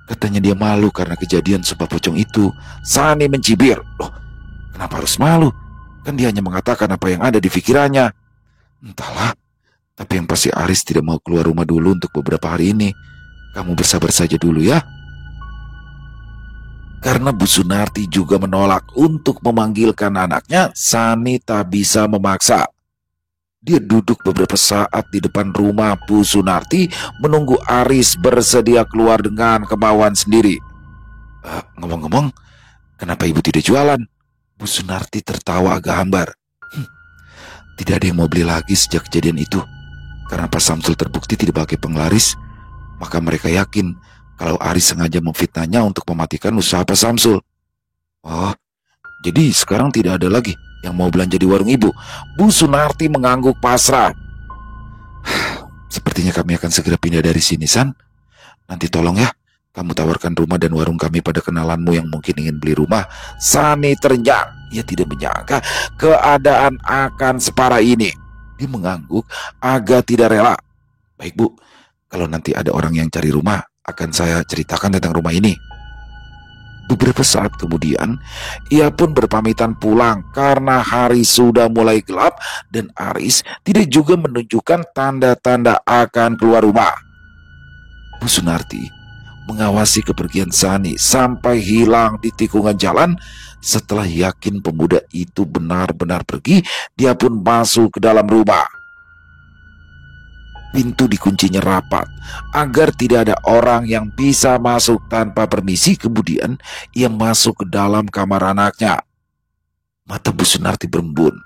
Speaker 1: Katanya dia malu karena kejadian sumpah pocong itu. Sani mencibir. Loh, kenapa harus malu? Kan dia hanya mengatakan apa yang ada di pikirannya. Entahlah, tapi yang pasti Aris tidak mau keluar rumah dulu untuk beberapa hari ini. Kamu bersabar saja dulu ya. Karena Bu Sunarti juga menolak untuk memanggilkan anaknya, Sani tak bisa memaksa. Dia duduk beberapa saat di depan rumah Bu Sunarti menunggu Aris bersedia keluar dengan kemauan sendiri. Ngomong-ngomong, kenapa ibu tidak jualan? Bu Sunarti tertawa agak hambar. Tidak ada yang mau beli lagi sejak kejadian itu. Karena Pak Samsul terbukti tidak pakai penglaris, maka mereka yakin kalau Aris sengaja memfitnahnya untuk mematikan usaha Pak Samsul. Oh, jadi sekarang tidak ada lagi yang mau belanja di warung ibu. Bu Sunarti mengangguk pasrah. Sepertinya kami akan segera pindah dari sini, San. Nanti tolong ya, kamu tawarkan rumah dan warung kami pada kenalanmu yang mungkin ingin beli rumah. Sani terenyang. Ia tidak menyangka keadaan akan separah ini. Dia mengangguk agak tidak rela. Baik, Bu, kalau nanti ada orang yang cari rumah, akan saya ceritakan tentang rumah ini. Beberapa saat kemudian, ia pun berpamitan pulang karena hari sudah mulai gelap dan Aris tidak juga menunjukkan tanda-tanda akan keluar rumah. Bu Sunarti mengawasi kepergian Sani sampai hilang di tikungan jalan. Setelah yakin pemuda itu benar-benar pergi, dia pun masuk ke dalam rumah. Pintu dikuncinya rapat agar tidak ada orang yang bisa masuk tanpa permisi. Kemudian ia masuk ke dalam kamar anaknya. Mata Bu Sunarti berembun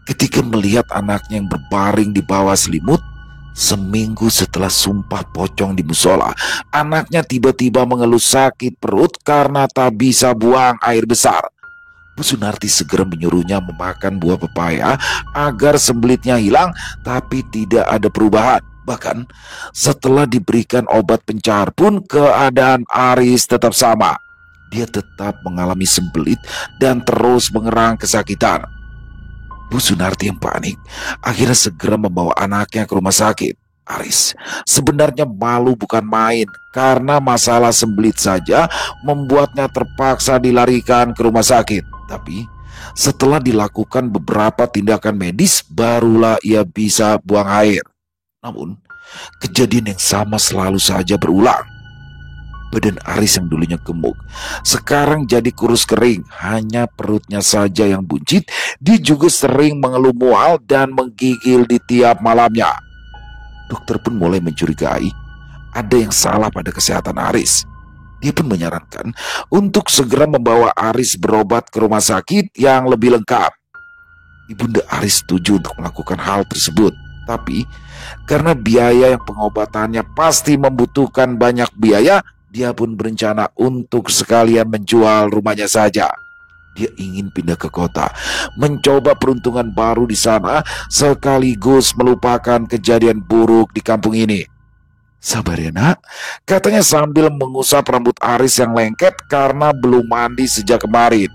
Speaker 1: ketika melihat anaknya yang berbaring di bawah selimut. Seminggu setelah sumpah pocong di musola, anaknya tiba-tiba mengeluh sakit perut karena tak bisa buang air besar. Bu Sunarti segera menyuruhnya memakan buah pepaya agar sembelitnya hilang, tapi tidak ada perubahan. Bahkan setelah diberikan obat pencair pun keadaan Aris tetap sama. Dia tetap mengalami sembelit dan terus mengerang kesakitan. Bu Sunarti yang panik akhirnya segera membawa anaknya ke rumah sakit. Aris sebenarnya malu bukan main karena masalah sembelit saja membuatnya terpaksa dilarikan ke rumah sakit. Tapi setelah dilakukan beberapa tindakan medis barulah ia bisa buang air. Namun kejadian yang sama selalu saja berulang. Badan Aris yang dulunya gemuk sekarang jadi kurus kering, hanya perutnya saja yang buncit. Dia juga sering mengeluh mual dan menggigil di tiap malamnya. Dokter pun mulai mencurigai ada yang salah pada kesehatan Aris. Dia pun menyarankan untuk segera membawa Aris berobat ke rumah sakit yang lebih lengkap. Ibunda Aris setuju untuk melakukan hal tersebut, tapi karena biaya yang pengobatannya pasti membutuhkan banyak biaya, dia pun berencana untuk sekalian menjual rumahnya saja. Dia ingin pindah ke kota, mencoba peruntungan baru di sana, sekaligus melupakan kejadian buruk di kampung ini. Sabar ya nak, katanya sambil mengusap rambut Aris yang lengket karena belum mandi sejak kemarin.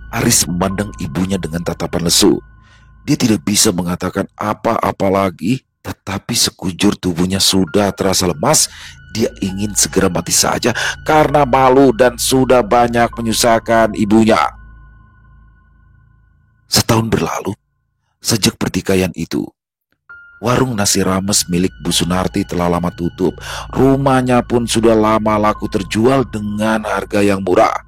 Speaker 1: Aris memandang ibunya dengan tatapan lesu. Dia tidak bisa mengatakan apa-apa lagi, tetapi sekujur tubuhnya sudah terasa lemas. Dia ingin segera mati saja karena malu dan sudah banyak menyusahkan ibunya. Setahun berlalu sejak pertikaian itu. Warung nasi rames milik Bu Sunarti telah lama tutup. Rumahnya pun sudah lama laku terjual dengan harga yang murah.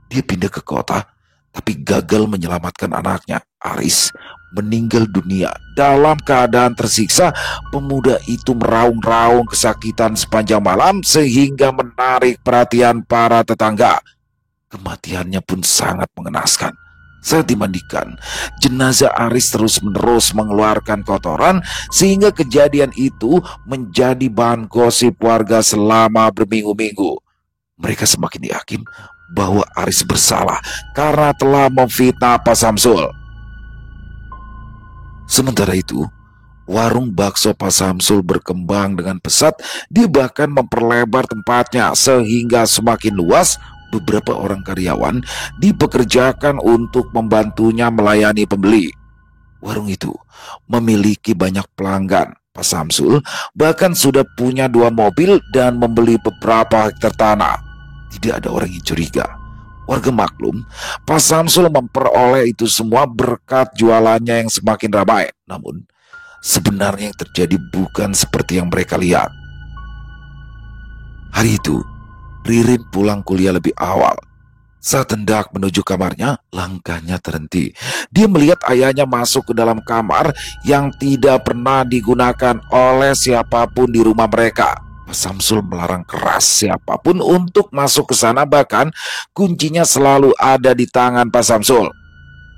Speaker 1: Dia pindah ke kota, tapi gagal menyelamatkan anaknya. Aris meninggal dunia dalam keadaan tersiksa. Pemuda itu meraung-raung kesakitan sepanjang malam sehingga menarik perhatian para tetangga. Kematiannya pun sangat mengenaskan. Saat dimandikan, jenazah Aris terus-menerus mengeluarkan kotoran sehingga kejadian itu menjadi bahan gosip warga selama berminggu-minggu. Mereka semakin yakin bahwa Aris bersalah karena telah memfitnah Pak Samsul. Sementara itu, warung bakso Pak Samsul berkembang dengan pesat. Dia bahkan memperlebar tempatnya sehingga semakin luas. Beberapa orang karyawan dipekerjakan untuk membantunya melayani pembeli. Warung itu memiliki banyak pelanggan. Pak Samsul bahkan sudah punya 2 mobil dan membeli beberapa hektar tanah. Tidak ada orang yang curiga. Warga maklum, Pak Samsul memperoleh itu semua berkat jualannya yang semakin ramai. Namun, sebenarnya yang terjadi bukan seperti yang mereka lihat. Hari itu, Ririn pulang kuliah lebih awal. Saat hendak menuju kamarnya, langkahnya terhenti. Dia melihat ayahnya masuk ke dalam kamar yang tidak pernah digunakan oleh siapapun di rumah mereka. Pak Samsul melarang keras siapapun untuk masuk ke sana, bahkan kuncinya selalu ada di tangan Pak Samsul.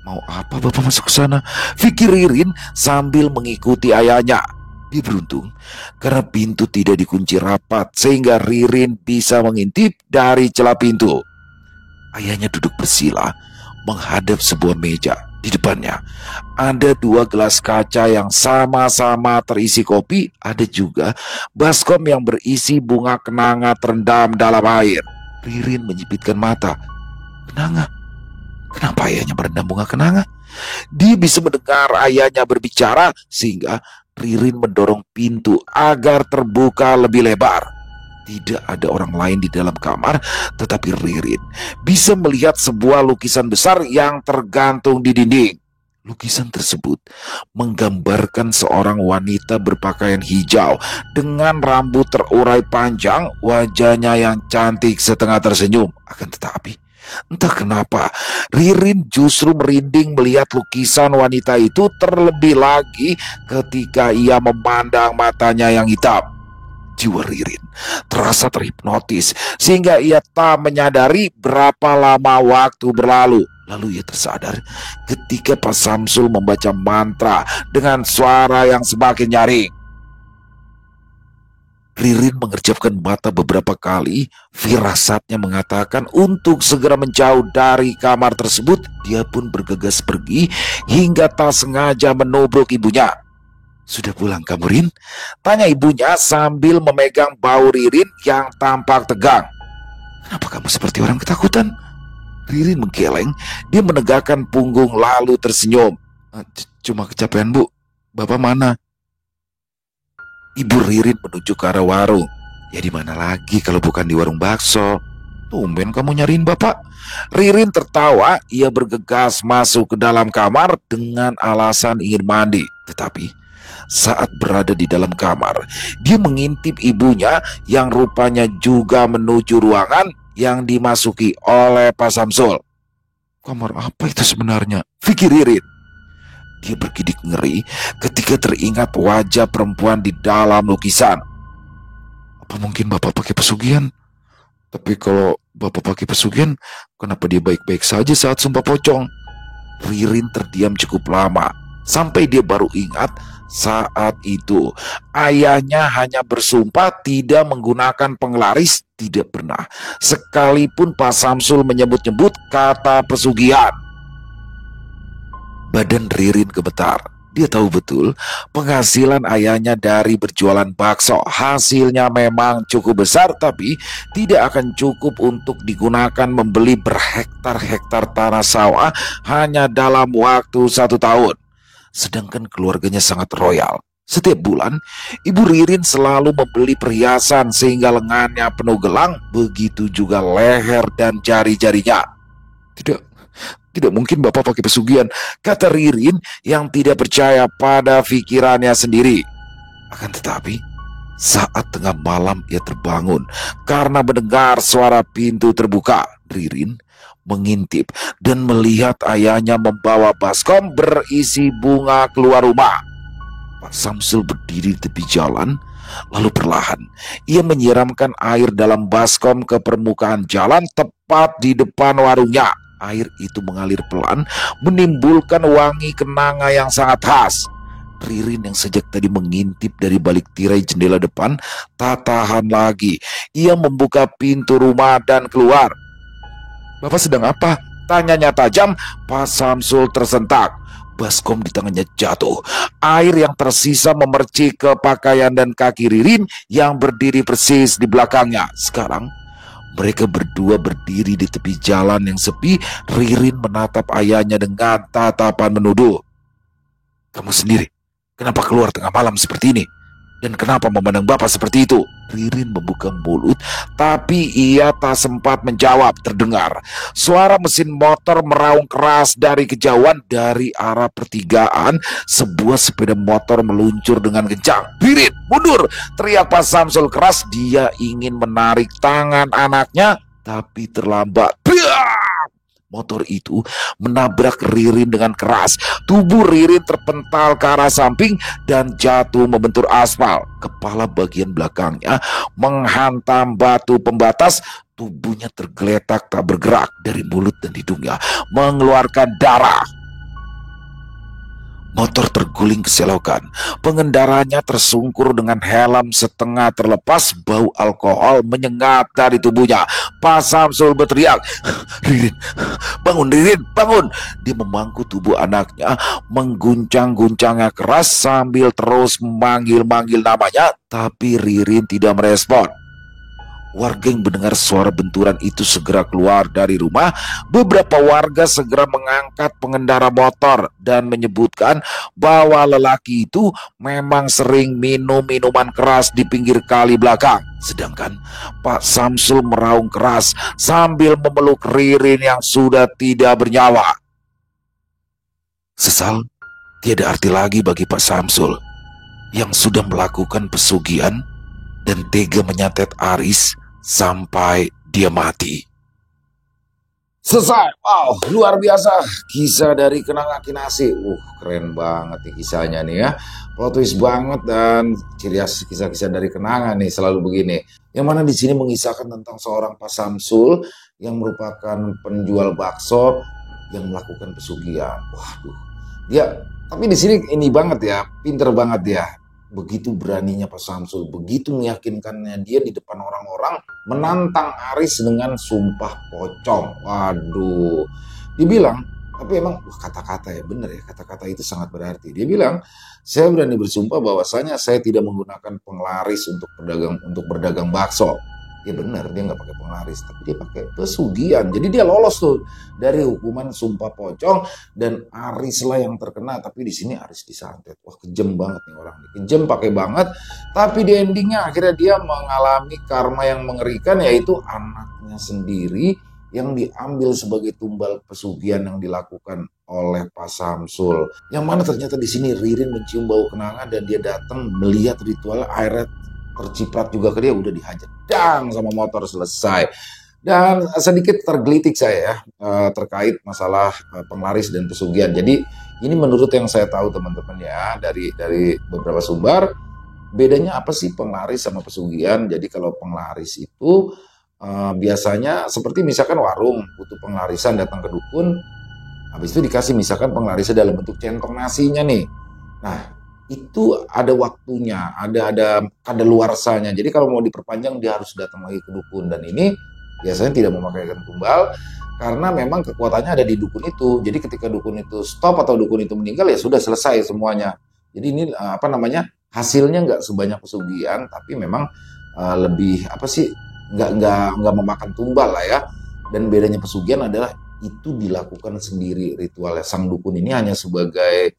Speaker 1: Mau apa Bapak masuk ke sana? Pikir Ririn sambil mengikuti ayahnya. Dia beruntung karena pintu tidak dikunci rapat sehingga Ririn bisa mengintip dari celah pintu. Ayahnya duduk bersila menghadap sebuah meja. Di depannya ada 2 gelas kaca yang sama-sama terisi kopi. Ada juga baskom yang berisi bunga kenanga terendam dalam air. Ririn menyipitkan mata. Kenanga? Kenapa ayahnya merendam bunga kenanga? Dia bisa mendengar ayahnya berbicara sehingga Ririn mendorong pintu agar terbuka lebih lebar. Tidak ada orang lain di dalam kamar, tetapi Ririn bisa melihat sebuah lukisan besar yang tergantung di dinding. Lukisan tersebut menggambarkan seorang wanita berpakaian hijau dengan rambut terurai panjang, wajahnya yang cantik setengah tersenyum. Akan tetapi, entah kenapa, Ririn justru merinding melihat lukisan wanita itu, terlebih lagi ketika ia memandang matanya yang hitam. Jiwa Ririn terasa terhipnotis sehingga ia tak menyadari berapa lama waktu berlalu. Lalu ia tersadar ketika Pak Samsul membaca mantra dengan suara yang semakin nyaring. Ririn mengerjapkan mata beberapa kali. Firasatnya mengatakan untuk segera menjauh dari kamar tersebut. Dia pun bergegas pergi hingga tak sengaja menubruk ibunya. "Sudah pulang kamu, Rin?" tanya ibunya sambil memegang bahu Ririn yang tampak tegang. "Kenapa kamu seperti orang ketakutan?" Ririn menggeleng. Dia menegakkan punggung lalu tersenyum. Cuma kecapean, Bu. Bapak mana?" Ibu Ririn menuju ke arah warung. "Ya di mana lagi kalau bukan di warung bakso? Tumben kamu nyariin Bapak." Ririn tertawa. Ia bergegas masuk ke dalam kamar dengan alasan ingin mandi. Tetapi saat berada di dalam kamar, dia mengintip ibunya yang rupanya juga menuju ruangan yang dimasuki oleh Pak Samsul. "Kamar apa itu sebenarnya?" pikir Ririn. Dia bergidik ngeri ketika teringat wajah perempuan di dalam lukisan. "Apa mungkin Bapak pakai pesugihan? Tapi kalau Bapak pakai pesugihan, kenapa dia baik-baik saja saat sumpah pocong?" Ririn terdiam cukup lama, sampai dia baru ingat saat itu ayahnya hanya bersumpah tidak menggunakan penglaris. Tidak pernah sekalipun Pak Samsul menyebut-nyebut kata pesugihan. Badan Ririn gemetar. Dia tahu betul penghasilan ayahnya dari berjualan bakso. Hasilnya memang cukup besar, tapi tidak akan cukup untuk digunakan membeli berhektar-hektar tanah sawah hanya dalam waktu 1 tahun. Sedangkan keluarganya sangat royal. Setiap bulan, Ibu Ririn selalu membeli perhiasan sehingga lengannya penuh gelang, begitu juga leher dan jari-jarinya. Tidak mungkin Bapak pakai pesugihan, kata Ririn yang tidak percaya pada pikirannya sendiri. Akan tetapi, saat tengah malam ia terbangun karena mendengar suara pintu terbuka. Ririn mengintip dan melihat ayahnya membawa baskom berisi bunga keluar rumah. Pak Samsul berdiri di tepi jalan, lalu perlahan ia menyiramkan air dalam baskom ke permukaan jalan tepat di depan warungnya. Air itu mengalir pelan, menimbulkan wangi kenanga yang sangat khas. Ririn yang sejak tadi mengintip dari balik tirai jendela depan tak tahan lagi. Ia membuka pintu rumah dan keluar. "Bapak sedang apa?" tanyanya tajam. Pak Samsul tersentak. Baskom di tangannya jatuh. Air yang tersisa memercik ke pakaian dan kaki Ririn yang berdiri persis di belakangnya. Sekarang mereka berdua berdiri di tepi jalan yang sepi. Ririn menatap ayahnya dengan tatapan menuduh. "Kamu sendiri, kenapa keluar tengah malam seperti ini? Dan kenapa memandang Bapak seperti itu?" Ririn membuka mulut, tapi ia tak sempat menjawab. Terdengar suara mesin motor meraung keras dari kejauhan. Dari arah pertigaan, sebuah sepeda motor meluncur dengan kencang. "Ririn, mundur!" teriak Pak Samsul keras. Dia ingin menarik tangan anaknya, tapi terlambat. Motor itu menabrak Ririn dengan keras. Tubuh Ririn terpental ke arah samping dan jatuh membentur aspal. Kepala bagian belakangnya menghantam batu pembatas. Tubuhnya tergeletak tak bergerak. Dari mulut dan hidungnya mengeluarkan darah. Motor terguling ke selokan. Pengendaranya tersungkur dengan helm setengah terlepas. Bau alkohol menyengat dari tubuhnya. Pak Samsul berteriak, "Ririn, bangun Ririn, bangun!" Dia memangku tubuh anaknya, mengguncang-guncangnya keras sambil terus memanggil-manggil namanya. Tapi Ririn tidak merespon. Warga yang mendengar suara benturan itu segera keluar dari rumah. Beberapa warga segera mengangkat pengendara motor dan menyebutkan bahwa lelaki itu memang sering minum minuman keras di pinggir kali belakang. Sedangkan Pak Samsul meraung keras sambil memeluk Ririn yang sudah tidak bernyawa. Sesal tiada arti lagi bagi Pak Samsul yang sudah melakukan pesugihan dan tega menyantet Aris sampai dia mati. Selesai. Wow, luar biasa. Kisah dari Kenanga Kinasi. Keren banget nih kisahnya nih ya. Plot twist banget dan ciri khas kisah-kisah dari Kenanga nih selalu begini. Yang mana di sini mengisahkan tentang seorang Pak Samsul yang merupakan penjual bakso yang melakukan pesugihan. Waduh. Tapi di sini ini banget ya, pinter banget ya. Begitu beraninya Pak Samsul, begitu meyakinkannya dia di depan orang-orang menantang Aris dengan sumpah pocong. Waduh, dibilang, tapi emang kata-kata ya bener ya, kata-kata itu sangat berarti. Dia bilang, saya berani bersumpah bahwasanya saya tidak menggunakan penglaris untuk berdagang bakso. Ya benar, dia nggak pakai penglaris, tapi dia pakai pesugihan. Jadi dia lolos tuh dari hukuman sumpah pocong dan Aris lah yang terkena. Tapi di sini Aris disantet. Wah, kejam banget nih orang ini. Kejam pakai banget. Tapi di endingnya akhirnya dia mengalami karma yang mengerikan, yaitu anaknya sendiri yang diambil sebagai tumbal pesugihan yang dilakukan oleh Pak Samsul. Yang mana ternyata di sini Ririn mencium bau kenanga dan dia datang melihat ritual, akhirnya terciprat juga ke dia, udah dihajar dang sama motor, selesai. Dan sedikit tergelitik saya ya terkait masalah penglaris dan pesugihan. Jadi ini menurut yang saya tahu teman-teman ya dari beberapa sumber, bedanya apa sih penglaris sama pesugihan? Jadi kalau penglaris itu biasanya seperti misalkan warung butuh penglarisan, datang ke dukun, habis itu dikasih misalkan penglarisnya dalam bentuk centong nasinya nih. Nah, itu ada waktunya, ada kadaluarsanya. Jadi kalau mau diperpanjang dia harus datang lagi ke dukun, dan ini biasanya tidak memakaikan tumbal karena memang kekuatannya ada di dukun itu. Jadi ketika dukun itu stop atau dukun itu meninggal ya sudah selesai semuanya. Jadi ini hasilnya nggak sebanyak pesugihan, tapi memang lebih nggak memakan tumbal lah ya. Dan bedanya pesugihan adalah itu dilakukan sendiri ritualnya. Sang dukun ini hanya sebagai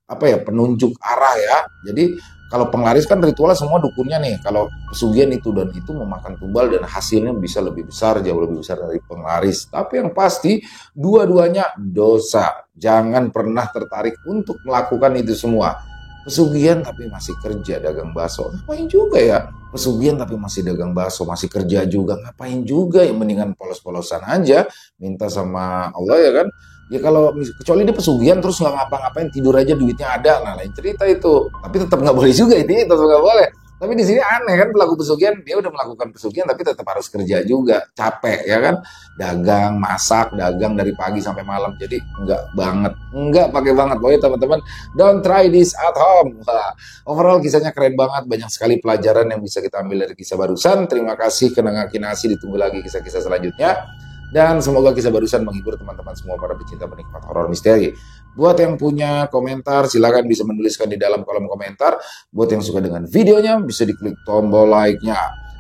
Speaker 1: penunjuk arah ya. Jadi kalau penglaris kan ritualnya semua dukunnya nih. Kalau pesugihan itu dan itu memakan tumbal dan hasilnya bisa lebih besar, jauh lebih besar dari penglaris. Tapi yang pasti dua-duanya dosa. Jangan pernah tertarik untuk melakukan itu semua. Pesugihan tapi masih kerja dagang bakso, ngapain juga ya? Pesugihan tapi masih dagang bakso, masih kerja juga, ngapain juga ya? Mendingan polos-polosan aja, minta sama Allah ya kan? Ya kalau kecuali dia pesugihan terus nggak ngapa-ngapain, tidur aja duitnya ada, nah lain cerita itu. Tapi tetap nggak boleh juga, ini tetap nggak boleh. Tapi di sini aneh kan, pelaku pesugihan dia udah melakukan pesugihan tapi tetap harus kerja juga, capek ya kan, dagang, masak, dagang dari pagi sampai malam. Jadi nggak pakai banget. Pokoknya teman-teman, don't try this at home. Nah, overall kisahnya keren banget, banyak sekali pelajaran yang bisa kita ambil dari kisah barusan. Terima kasih Kenanga Kinasi, ditunggu lagi kisah-kisah selanjutnya. Dan semoga kisah barusan menghibur teman-teman semua para pecinta penikmat horor misteri. Buat yang punya komentar, silakan bisa menuliskan di dalam kolom komentar. Buat yang suka dengan videonya, bisa diklik tombol like-nya.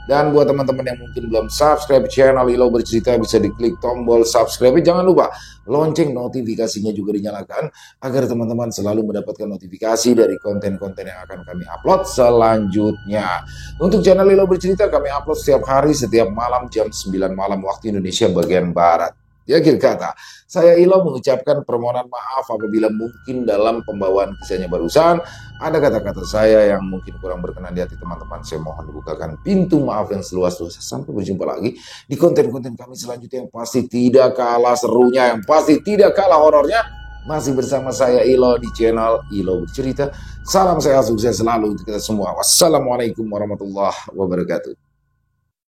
Speaker 1: Dan buat teman-teman yang mungkin belum subscribe channel Ilo Bercerita, bisa diklik tombol subscribe. Jangan lupa lonceng notifikasinya juga dinyalakan agar teman-teman selalu mendapatkan notifikasi dari konten-konten yang akan kami upload selanjutnya. Untuk channel Ilo Bercerita kami upload setiap hari, setiap malam jam 9 malam waktu Indonesia bagian Barat. Di akhir kata, saya Ilo mengucapkan permohonan maaf apabila mungkin dalam pembawaan kisahnya barusan ada kata-kata saya yang mungkin kurang berkenan di hati teman-teman. Saya mohon dibukakan pintu maaf yang seluas-luasnya. Sampai berjumpa lagi di konten-konten kami selanjutnya yang pasti tidak kalah serunya, yang pasti tidak kalah horornya. Masih bersama saya Ilo di channel Ilo Bercerita. Salam sehat sukses selalu untuk kita semua. Wassalamualaikum warahmatullahi wabarakatuh.